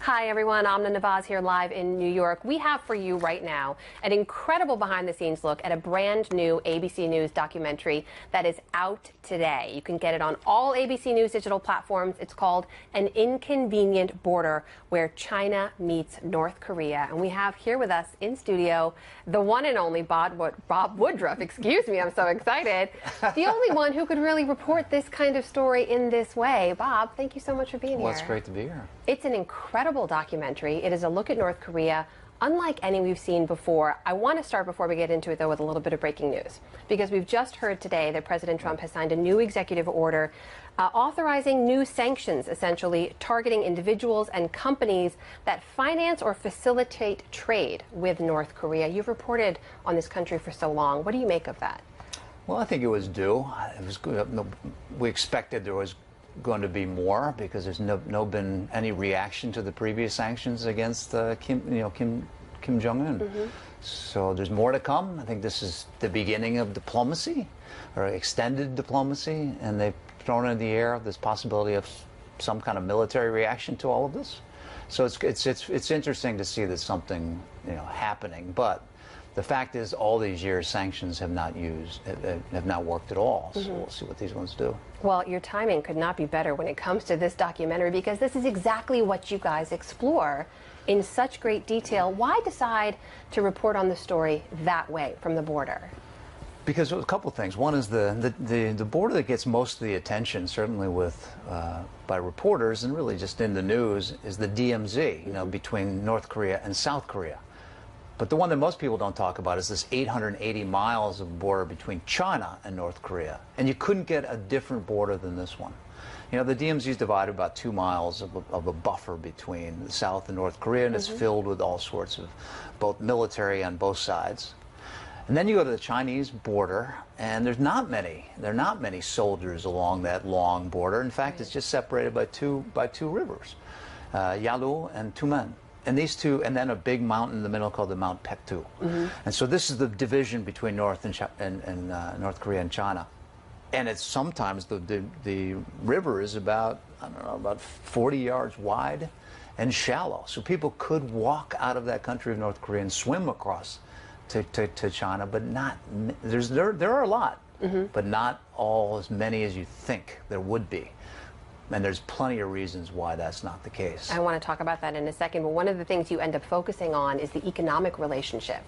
Hi everyone, Amna Nawaz here live in New York. We have for you right now an incredible behind-the-scenes look at a brand new ABC News documentary that is out today. You can get it on all ABC News digital platforms. It's called An Inconvenient Border, where China meets North Korea. And we have here with us in studio the one and only Bob Woodruff. Excuse me, I'm so excited. The only one who could really report this kind of story in this way. Bob, thank you so much for being here. Well, it's great to be here. It's an incredible documentary. It is a look at North Korea unlike any we've seen before. I want to start, before we get into it, though, with a little bit of breaking news, because we've just heard today that President Trump has signed a new executive order authorizing new sanctions, essentially targeting individuals and companies that finance or facilitate trade with North Korea. You've reported on this country for so long. What do you make of that? Well, I think it was due. It was good. We expected there was going to be more, because there's been any reaction to the previous sanctions against Kim jong-un. So there's more to come. I think this is the beginning of diplomacy, or extended diplomacy, and they've thrown in the air this possibility of some kind of military reaction to all of this. So it's interesting to see that something happening, but the fact is, all these years, sanctions have not worked at all. So we'll see what these ones do. Well, your timing could not be better when it comes to this documentary, because this is exactly what you guys explore in such great detail. Why decide to report on the story that way, from the border? Because a couple of things. One is the border that gets most of the attention, certainly by reporters and really just in the news, is the DMZ, between North Korea and South Korea. But the one that most people don't talk about is this 880 miles of border between China and North Korea. And you couldn't get a different border than this one. The DMZ is divided about 2 miles of a buffer between the South and North Korea, and it's filled with all sorts of both military on both sides. And then you go to the Chinese border, and there are not many soldiers along that long border. In fact, it's just separated by two rivers, Yalu and Tumen. And these two, and then a big mountain in the middle called the Mount Pektu. And so this is the division between North Korea and China. And it's sometimes the river is about 40 yards wide and shallow. So people could walk out of that country of North Korea and swim across to China, but not, there are a lot, but not as many as you think there would be. And there's plenty of reasons why that's not the case. I want to talk about that in a second, but one of the things you end up focusing on is the economic relationship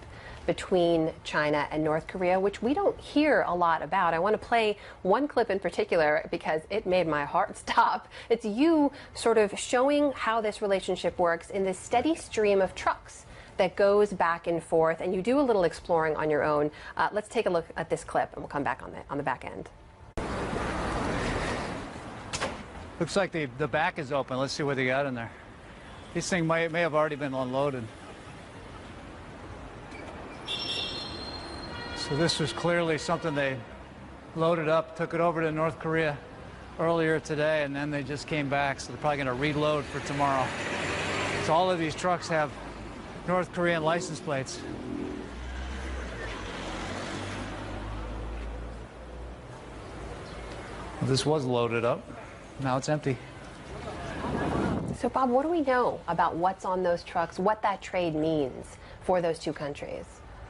between China and North Korea, which we don't hear a lot about. I want to play one clip in particular because it made my heart stop. It's you sort of showing how this relationship works in this steady stream of trucks that goes back and forth, and you do a little exploring on your own. Let's take a look at this clip, and we'll come back on the back end. Looks like the back is open. Let's see what they got in there. This thing may have already been unloaded. So this was clearly something they loaded up, took it over to North Korea earlier today, and then they just came back. So they're probably going to reload for tomorrow. So all of these trucks have North Korean license plates. Well, this was loaded up. Now it's empty. So, Bob, what do we know about what's on those trucks, what that trade means for those two countries?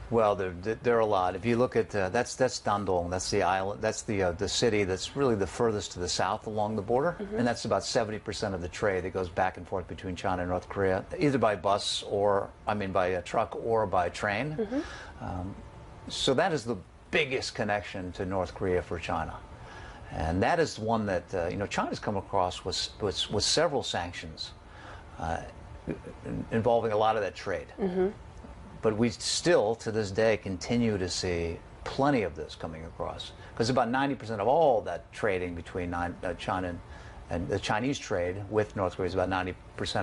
Well, there are a lot. If you look at that's Dandong, that's the island, that's the city that's really the furthest to the south along the border, and that's about 70% of the trade that goes back and forth between China and North Korea, either by bus by a truck or by train. So that is the biggest connection to North Korea for China. And that is one that China's come across with several sanctions involving a lot of that trade. But we still, to this day, continue to see plenty of this coming across, because about 90% of all that trading between China and the Chinese trade with North Korea, is about 90%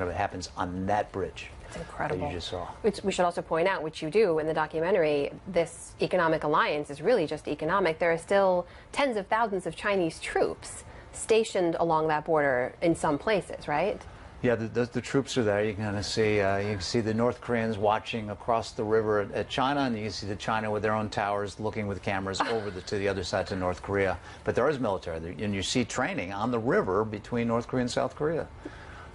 of it happens on that bridge. It's incredible. That you just saw. Which we should also point out, which you do in the documentary, this economic alliance is really just economic. There are still tens of thousands of Chinese troops stationed along that border in some places, right? Yeah, the troops are there. You can kind of see, you can see the North Koreans watching across the river at China, and you can see the China with their own towers looking with cameras over to the other side to North Korea. But there is military there, and you see training on the river between North Korea and South Korea.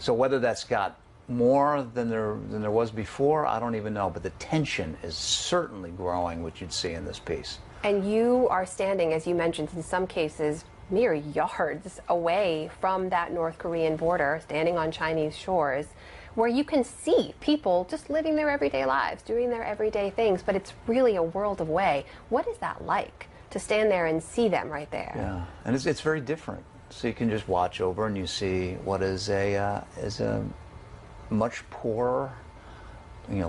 So whether that's got more than there was before? I don't even know, but the tension is certainly growing, which you'd see in this piece. And you are standing, as you mentioned, in some cases, mere yards away from that North Korean border, standing on Chinese shores, where you can see people just living their everyday lives, doing their everyday things, but it's really a world away. What is that like, to stand there and see them right there? Yeah, and it's very different. So you can just watch over and you see what is a much poorer,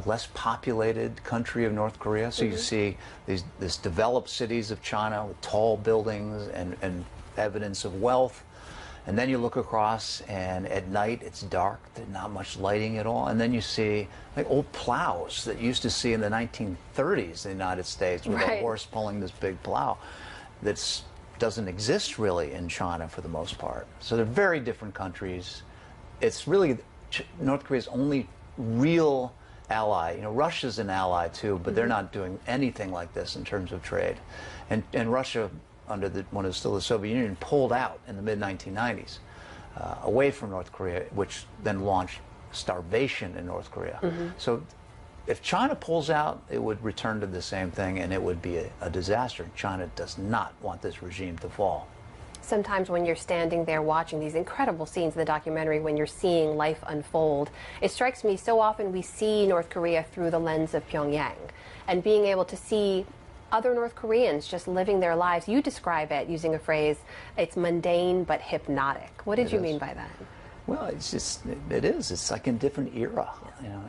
less populated country of North Korea. So you see these developed cities of China with tall buildings and evidence of wealth. And then you look across, and at night it's dark, there's not much lighting at all. And then you see like old plows that you used to see in the 1930s in the United States with a horse pulling this big plow. That doesn't exist really in China for the most part. So they're very different countries. It's really North Korea's only real ally. Russia's an ally too, but they're not doing anything like this in terms of trade. And Russia, under when it was still the Soviet Union, pulled out in the mid-1990s away from North Korea, which then launched starvation in North Korea. So if China pulls out, it would return to the same thing, and it would be a disaster. China does not want this regime to fall. Sometimes when you're standing there watching these incredible scenes in the documentary, when you're seeing life unfold, it strikes me so often we see North Korea through the lens of Pyongyang, and being able to see other North Koreans just living their lives. You describe it using a phrase, it's mundane but hypnotic. What did you mean by that? Well, it is. It's like in a different era.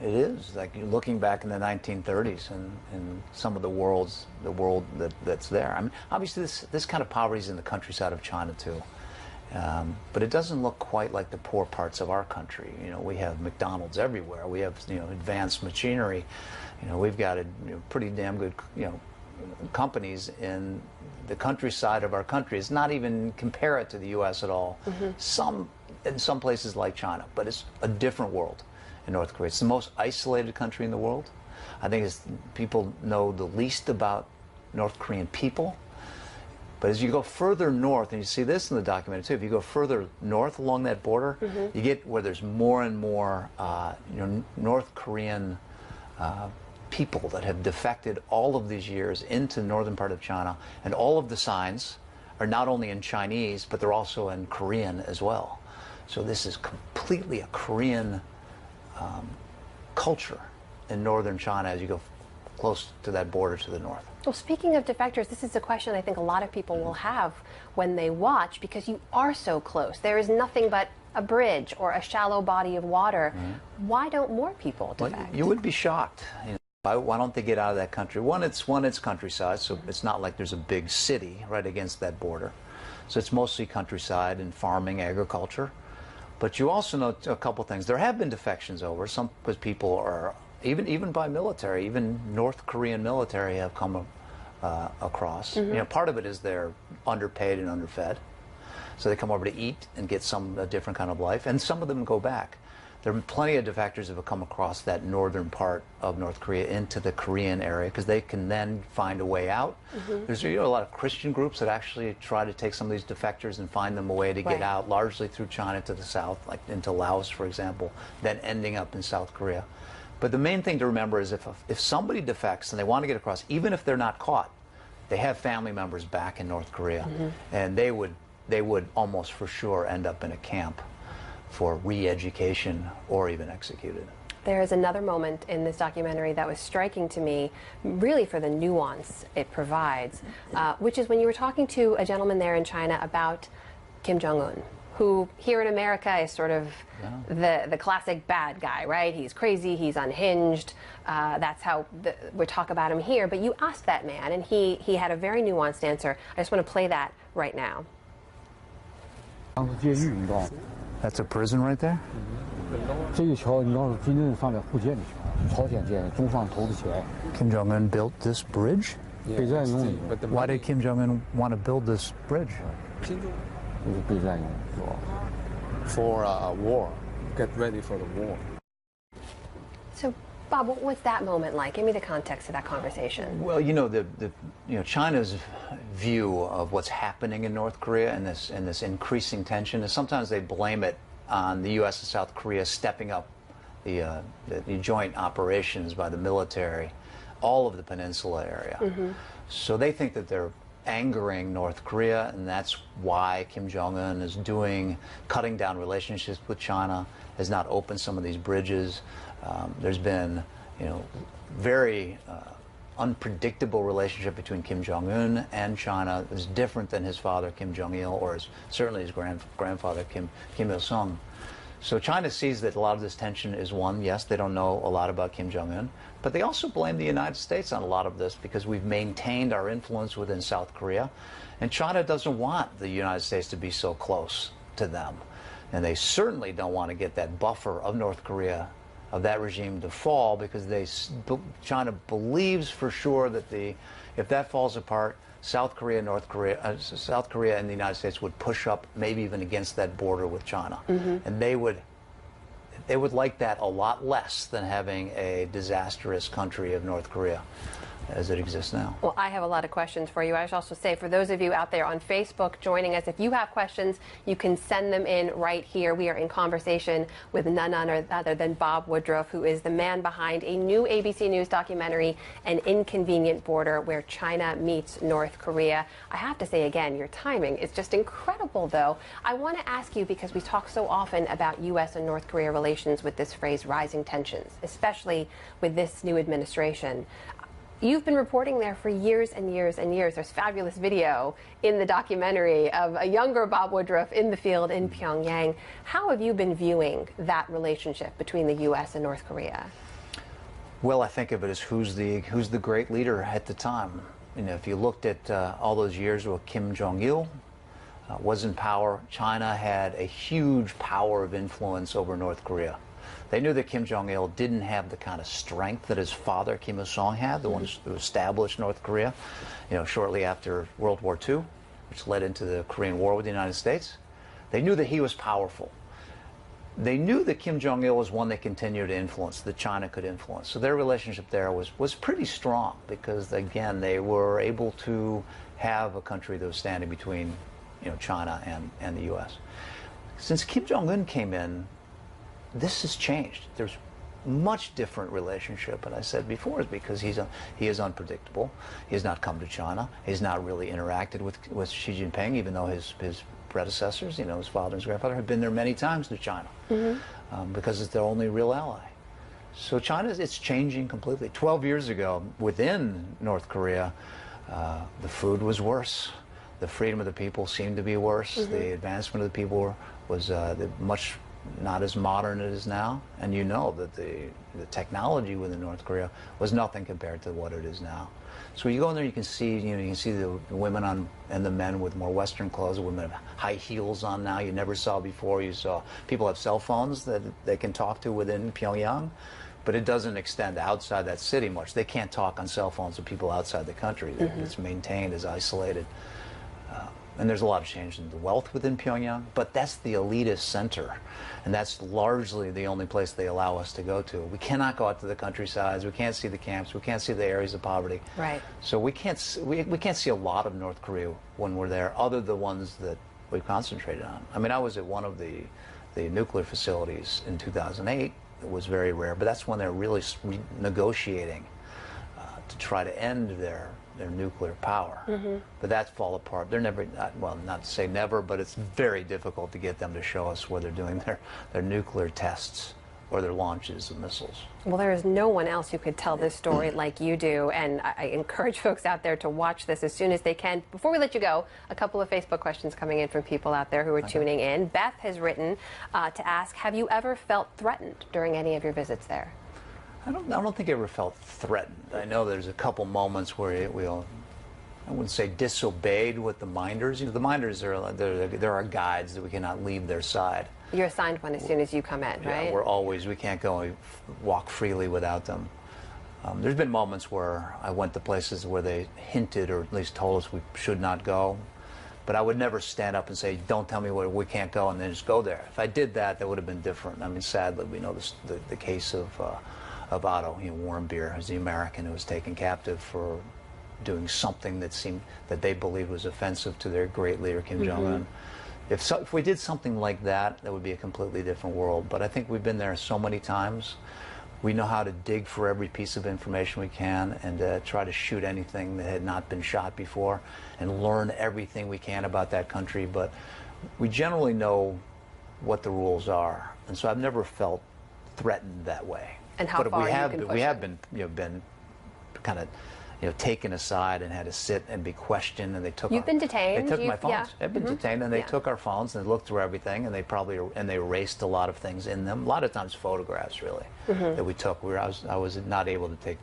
It is like you're looking back in the 1930s and some of the world that's there. I mean, obviously this kind of poverty is in the countryside of China too, but it doesn't look quite like the poor parts of our country. We have McDonald's everywhere. We have advanced machinery. We've got pretty damn good companies in the countryside of our country. It's not even compare it to the U.S. at all. In some places like China, but it's a different world in North Korea. It's the most isolated country in the world. I think people know the least about North Korean people. But as you go further north, and you see this in the documentary too, if you go further north along that border, you get where there's more and more North Korean people that have defected all of these years into the northern part of China, and all of the signs are not only in Chinese, but they're also in Korean as well. So this is completely a Korean culture in northern China as you go close to that border to the north. Well, speaking of defectors, this is a question I think a lot of people will have when they watch, because you are so close. There is nothing but a bridge or a shallow body of water. Why don't more people defect? Well, you would be shocked. Why don't they get out of that country? One, it's countryside, so it's not like there's a big city right against that border. So it's mostly countryside and farming, agriculture. But you also know a couple things. There have been defections over, some because people are, even by military, even North Korean military have come across. Part of it is they're underpaid and underfed. So they come over to eat and get a different kind of life, and some of them go back. There are plenty of defectors that have come across that northern part of North Korea into the Korean area because they can then find a way out. There's a lot of Christian groups that actually try to take some of these defectors and find them a way to get out, largely through China to the south, like into Laos, for example, then ending up in South Korea. But the main thing to remember is if somebody defects and they want to get across, even if they're not caught, they have family members back in North Korea, and they would almost for sure end up in a camp for re-education or even executed. There is another moment in this documentary that was striking to me, really for the nuance it provides, which is when you were talking to a gentleman there in China about Kim Jong-un, who here in America is sort of the classic bad guy, right? He's crazy, he's unhinged, that's how we talk about him here. But you asked that man, and he had a very nuanced answer. I just want to play that right now. That's a prison right there? 这个桥你要是真正放在福建的桥，朝鲜建中方投的钱。 Kim Jong-un built this bridge? 备战用的。 Why did Kim Jong-un want to build this bridge? 备战用的。For war, get ready for the war. So, Bob, what was that moment like? Give me the context of that conversation. Well, China's view of what's happening in North Korea and this increasing tension is sometimes they blame it on the U.S. and South Korea stepping up the joint operations by the military, all of the peninsula area. So they think that they're angering North Korea, and that's why Kim Jong-un is cutting down relationships with China, has not opened some of these bridges. There's been, very unpredictable relationship between Kim Jong-un and China. It's different than his father Kim Jong-il, or certainly his grandfather Kim Il-sung. So China sees that a lot of this tension is one, yes, they don't know a lot about Kim Jong-un, but they also blame the United States on a lot of this because we've maintained our influence within South Korea, and China doesn't want the United States to be so close to them. And they certainly don't want to get that buffer of North Korea, of that regime to fall, because China believes for sure that if that falls apart, South Korea and the United States would push up, maybe even against that border with China, and they would like that a lot less than having a disastrous country of North Korea as it exists now. Well, I have a lot of questions for you. I should also say, for those of you out there on Facebook joining us, if you have questions, you can send them in right here. We are in conversation with none other than Bob Woodruff, who is the man behind a new ABC News documentary, An Inconvenient Border, where China meets North Korea. I have to say again, your timing is just incredible, though. I want to ask you, because we talk so often about U.S. and North Korea relations with this phrase, rising tensions, especially with this new administration. You've been reporting there for years and years and years. There's fabulous video in the documentary of a younger Bob Woodruff in the field in Pyongyang. How have you been viewing that relationship between the U.S. and North Korea? Well, I think of it as who's the great leader at the time. If you looked at all those years where Kim Jong-il was in power, China had a huge power of influence over North Korea. They knew that Kim Jong-il didn't have the kind of strength that his father Kim Il-sung had, the one who established North Korea, shortly after World War II, which led into the Korean War with the United States. They knew that he was powerful. They knew that Kim Jong-il was one they continued to influence, that China could influence. So their relationship there was pretty strong because, again, they were able to have a country that was standing between China and the U.S. Since Kim Jong-un came in, this has changed. There's much different relationship, and I said before, is because he is unpredictable. He has not come to China. He's not really interacted with Xi Jinping, even though his predecessors, his father and his grandfather, have been there many times to China, because it's their only real ally. So it's changing completely. 12 years ago, within North Korea, the food was worse. The freedom of the people seemed to be worse. The advancement of the people was much not as modern as it is now, and that the technology within North Korea was nothing compared to what it is now. So you go in there, you can see the women and the men with more Western clothes. The women have high heels on now you never saw before. You saw people have cell phones that they can talk to within Pyongyang, but it doesn't extend outside that city much. They can't talk on cell phones with people outside the country. It's maintained as isolated. And there's a lot of change in the wealth within Pyongyang, but that's the elitist center, and that's largely the only place they allow us to go to. We cannot go out to the countrysides. We can't see the camps. We can't see the areas of poverty. Right. So we can't see a lot of North Korea when we're there, other than the ones that we've concentrated on. I mean, I was at one of the nuclear facilities in 2008. It was very rare, but that's when they're really negotiating to try to end their nuclear power. But that's fall apart. They're never, not to say never, but it's very difficult to get them to show us where they're doing their nuclear tests or their launches of missiles. Well, there is no one else who could tell this story like you do, and I encourage folks out there to watch this as soon as they can. Before we let you go, a couple of Facebook questions coming in from people out there who are tuning in. Beth has written to ask, have you ever felt threatened during any of your visits there? I don't think I ever felt threatened. I know there's a couple moments where I wouldn't say disobeyed with the minders. The minders there are guides that we cannot leave their side. You're assigned one as soon as you come in, right? Yeah, we can't go and walk freely without them. There's been moments where I went to places where they hinted or at least told us we should not go. But I would never stand up and say, don't tell me where we can't go, and then just go there. If I did that, that would have been different. I mean, sadly, we know the case of Otto, Warmbier, who's the American who was taken captive for doing something that they believed was offensive to their great leader, Kim Jong-un. If we did something like that, that would be a completely different world. But I think we've been there so many times. We know how to dig for every piece of information we can and try to shoot anything that had not been shot before and learn everything we can about that country. But we generally know what the rules are, and so I've never felt threatened that way. And how far you can push we have it. been kind of taken aside and had to sit and be questioned, and they took. You've been detained. They took my Yeah. phones. I've been detained, and they took our phones and they looked through everything, and they erased a lot of things in them. A lot of times, photographs really that we took. I was not able to take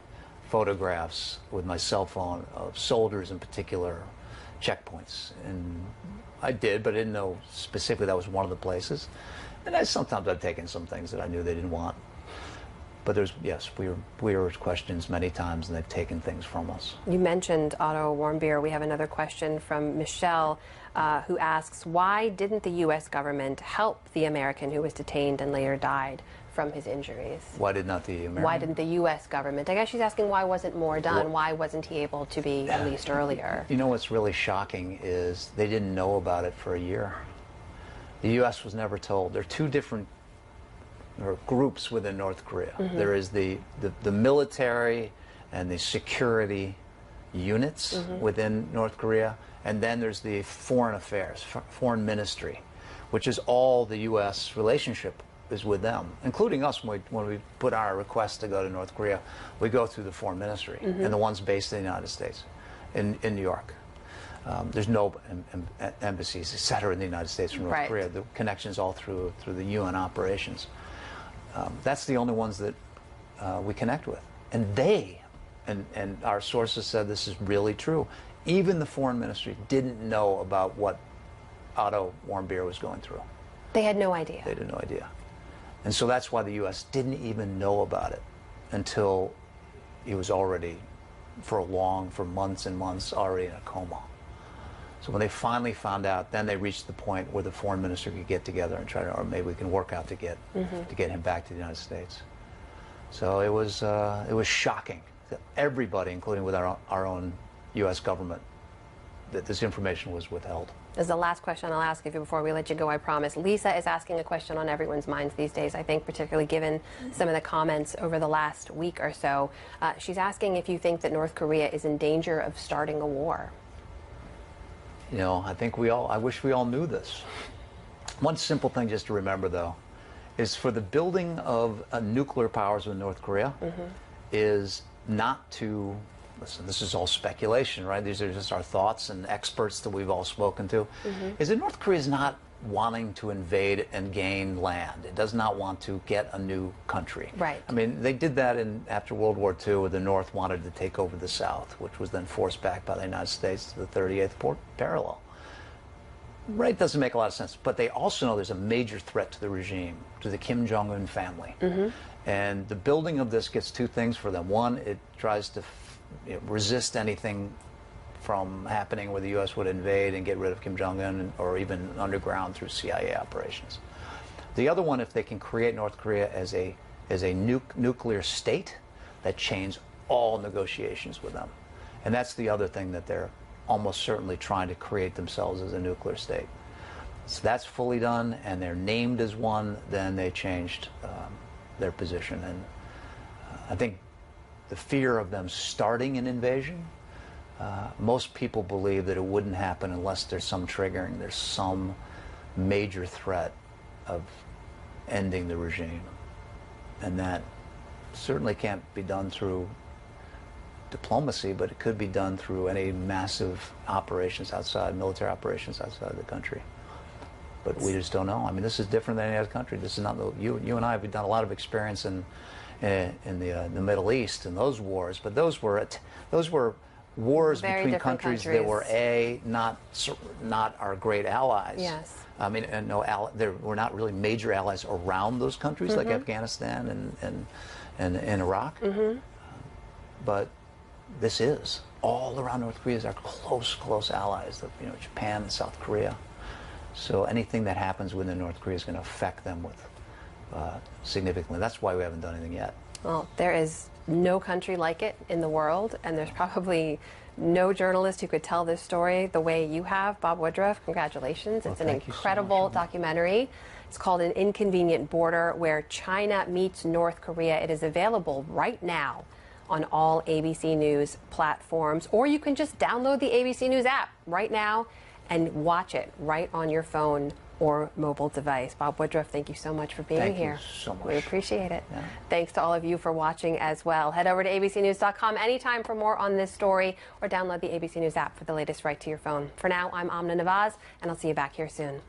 photographs with my cell phone of soldiers in particular checkpoints, and I did, but I didn't know specifically that was one of the places. And sometimes I've taken some things that I knew they didn't want. But we were questioned many times, and they've taken things from us. You mentioned Otto Warmbier. We have another question from Michelle, who asks, why didn't the U.S. government help the American who was detained and later died from his injuries? Why did not the American? Why didn't the U.S. government? I guess she's asking why wasn't more done? Well, why wasn't he able to be released earlier? You know what's really shocking is they didn't know about it for a year. The U.S. was never told. There are two different groups within North Korea. There is the military and the security units within North Korea, and then there's the foreign affairs, foreign ministry, which is all the U.S. relationship is with them, including us. When we put our request to go to North Korea, we go through the foreign ministry and the ones based in the United States, in New York. There's no embassies, et cetera, in the United States from North Korea. The connections all through the UN operations. That's the only ones that we connect with. And our sources said this is really true. Even the foreign ministry didn't know about what Otto Warmbier was going through. They had no idea. They had no idea. And so that's why the U.S. didn't even know about it until he was already, for months and months, already in a coma. So when they finally found out, then they reached the point where the foreign minister could get together and try to, or maybe we can work out to get him back to the United States. So it was shocking to everybody, including with our own U.S. government, that this information was withheld. This is the last question I'll ask of you before we let you go, I promise. Lisa is asking a question on everyone's minds these days, I think, particularly given some of the comments over the last week or so. She's asking if you think that North Korea is in danger of starting a war. I wish we all knew this. One simple thing just to remember, though, is for the building of nuclear powers with North Korea is not to, listen, this is all speculation, right? These are just our thoughts and experts that we've all spoken to, is that North Korea is not wanting to invade and gain land. It does not want to get a new country. Right. I mean, they did that after World War II, where the North wanted to take over the South, which was then forced back by the United States to the 38th parallel. Right, doesn't make a lot of sense. But they also know there's a major threat to the regime, to the Kim Jong-un family. And the building of this gets two things for them. One, it tries to resist anything from happening where the U.S. would invade and get rid of Kim Jong-un, or even underground through CIA operations. The other one, if they can create North Korea as a nuclear state, that changes all negotiations with them. And that's the other thing, that they're almost certainly trying to create themselves as a nuclear state. So that's fully done, and they're named as one, then they changed their position. And I think the fear of them starting an invasion, most people believe that it wouldn't happen unless there's some triggering, there's some major threat of ending the regime. And that certainly can't be done through diplomacy, but it could be done through any massive operations outside, military operations outside the country. But we just don't know. I mean, this is different than any other country. This is not, you and I have done a lot of experience in the Middle East and those wars, but those were wars Very between different countries that were not our great allies. Yes. I mean, and there were not really major allies around those countries like Afghanistan and Iraq. But this is all around North Korea is our close allies. Japan and South Korea. So anything that happens within North Korea is going to affect them significantly. That's why we haven't done anything yet. Well, there is no country like it in the world, and there's probably no journalist who could tell this story the way you have, Bob Woodruff. Congratulations. It's an incredible documentary. It's called An Inconvenient Border, where China meets North Korea. It is available right now on all ABC News platforms, or you can just download the ABC News app right now and watch it right on your phone or mobile device. Bob Woodruff, thank you so much for being here. Thank you so much. We appreciate it. Yeah. Thanks to all of you for watching as well. Head over to abcnews.com anytime for more on this story, or download the ABC News app for the latest right to your phone. For now, I'm Amna Nawaz, and I'll see you back here soon.